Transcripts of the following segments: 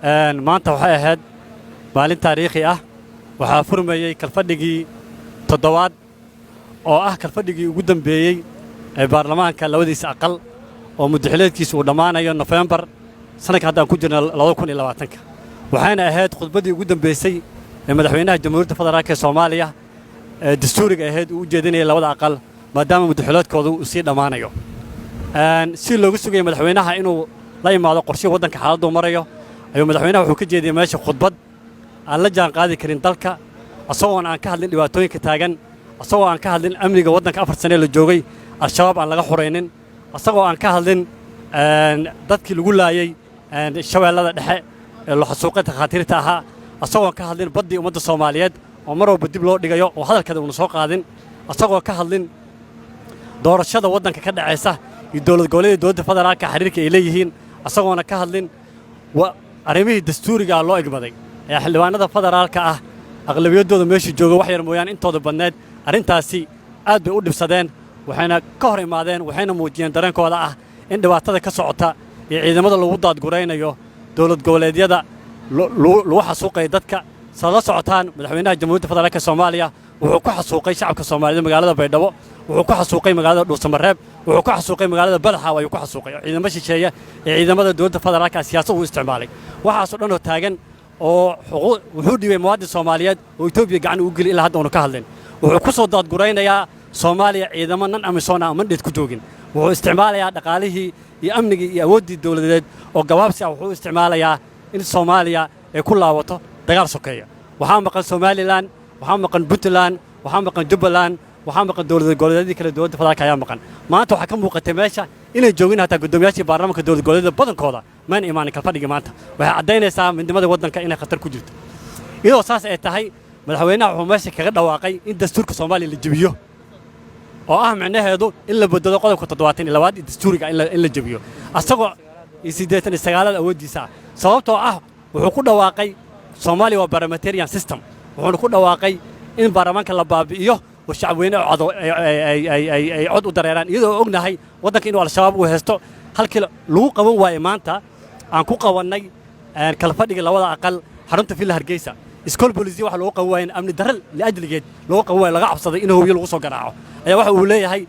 maanta waxay ahayd maalin taariikhi ah waxaa furmayay kalfadhigii toddobaad oo ah kalfadhigii ugu dambeeyey ee baarlamaanka labadiisa aqal oo muddaxileedkiisu uu dhammaanayo November sanadka hadda aan ku jirno 2020 waxayna ahayd khudbadii ugu dambeysay ee madaxweynaha jamhuuriyadda federaalka Soomaaliya ee dastuuriga ahayd uu jeedinayay labada aqal maadaama muddaxileedkoodu uu sii dhammaanayo si loogu sugay madaxweynaha inuu la yimaado qorshe waddanka xaaladdu marayo ayuu madaxweynaha wuxuu ka jeediyay meesha khudbad aan la jaan qaadi karin dalka asagoo aan ka hadlin dhibaatooyinka taagan asagoo aan ka hadlin amniga waddanka 4 sano la joogay al-shabaab aan laga xoreynin asagoo aan ka hadlin dadkii lagu laayay shabeellada dhexe ee la xasuuqay khaatirta ahaa asagoo ka hadlin badii ummadda Soomaaliyeed oo mar walba dib loo dhigayo oo hadalkeeda uu soo qaadin asagoo ka hadlin doorashada waddanka ka dhacaysa iyo dawlad goboleedyada dowladda federaalka xiriirka ay leeyihiin asagoona ka hadlin arrimihii dastuuriga loo igmaday ee xildhibaanada federaalka ah aqlabiyadooda meesha jooga wax yar mooyaan intooda badneed arrintaasi aad bay u dhibsadeen waxayna ka hor imaadeen waxayna muujiyeen dareenkooda ah in dhibaatada ka socota iyo ciidamada lagu daadguraynayo dowlad goboleedyada lagu xasuuqay dadka sala socotaan madaxweynaha jamhuuriyadda federaalka Soomaaliya wuxuu ku xasuuqay shacabka Soomaaliyeed magaalada Baydhabo wuxuu ku xasuuqay magaalada Dhuusamareeb wuxuu ku xasuuqay magaalada Badaxa ayuu ku xasuuqay ciidamada shisheeye ee ciidamada dowladda federaalka siyaasad u isticmaalay waxaas oo dhan oo taagan oo wuxuu dhibay muwaadin Soomaaliyeed oo Itoobiya gacan u gali ilaa hadda uu ka hadlin wuxuu ku soo daadguraynayaa Soomaaliya ciidamo nan amisoon ah mandheed ku joogin wuxuu isticmaalayaa dhaqaalihii iyo amnigii iyo awoodii dawladeed oo gabaabsi ah wuxuu isticmaalayaa in Soomaaliya ay ku laawato dagaal sokeeya waxaa maqan Somaliland waxaa maqan Puntland waxaa maqan Jubbaland waxaa maqan dowlad goboleedyada kala dowladda federaalka ayaa maqan maanta waxaa ka muuqatay meesha inay joogin hataa gudoomiyaashii baarlamaanka dowlad goboleedyada badankooda maan imaanin kalfadhiga maanta waxay cadeynaysaa midnimada waddanka inay khatar ku jirto iyadoo saas ay tahay madaxweynaha wuxuu meesha kaga dhawaaqay in dastuurka Soomaaliya la jabiyo oo ah macnaheedu in la bedelo qodobka 72 dastuuriga in la jabiyo asagoo 89 awoodiisa sababtoo ah wuxuu ku dhawaaqay Soomaaliya waa parliamentarian system wuxuu ku dhawaaqay in baarlamaanka la baabi'iyo oo shacabweyne ay cod u dareeraan iyadoo ognahay waddanka inuu al-shabaab u haysto halkii lagu qaban waayay maanta aan ku qabanay kalfadhiga labada aqal xarunta Villa Hargeysa iskool booliisiya waxa lagu qaban waayay amni darro liajligeed lagu qaban waayay laga cabsaday in hooyo lagu soo garaaco ayaa waxa uu leeyahay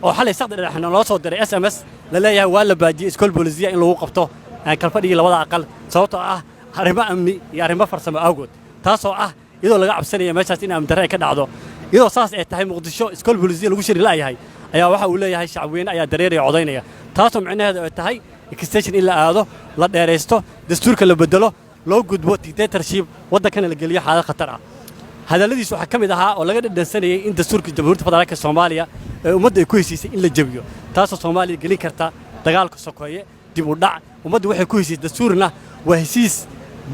oo xalay saxda dhexna loo soo diray SMS la leeyahay waa la baajiyay iskool booliisiya in lagu qabto kalfadhiga labada aqal sababtoo ah arrimo amni iyo arrimo farsamo awgood taasoo ah iyadoo laga cabsanaya meeshaas in amni darro ay ka dhacdo iyadoo saas ay tahay muqdisho iskool booliisiya lagu shiri laayahay ayaa waxa uu leeyahay shacabweyne ayaa dareeraya codaynaya taasoo macnaheedu ay tahay extension in la aado la dheereysto dastuurka la bedelo loo gudbo dictatorship waddankana la geliyo xaalad khatar ah hadalladiisu waxa ka mid ahaa oo laga dhadhansanayay in dastuurka jamhuuriyadda federaalka Soomaaliya ee ummadda ay ku heshiisay in la jabiyo taasoo Soomaaliya gelin karta dagaalka sokoeye dib u dhac ummaddu waxay ku heshiisay dastuurna waa heshiis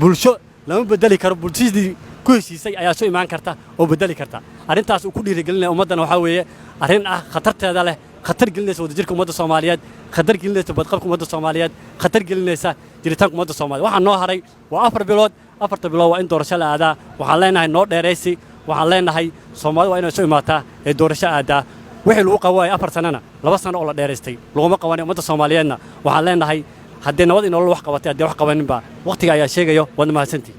bulsho lama bedeli karo bulshadii ku heshiisay ayaa soo imaan karta oo bedeli karta arrintaas uu ku dhiirigelinaya ummadana waxa weeye arrin ah khatarteeda leh khatar gelinaysa wadajirka ummadda Soomaaliyeed khatar gelinaysa badqabka ummadda Soomaaliyeed khatar gelinaysa jiritaanka ummadda Soomaaliyeed waxa noo haray waa 4 bilood 4 bilood waa in doorasho la aadaa waxaan leenahay noo dheeraysi waxaan leenahay Soomaaliya waa inay soo imaataa ee doorasho aadaa wixii lagu qawaay 4 sanana 2 sano oo la dheeraystay laguma qabanay ummadda Soomaaliyeedna waxaan leenahay haddii nabad in nolol wax qabatay haddii wax qabaninba waqtiga ayaa sheegayo wad mahadsantii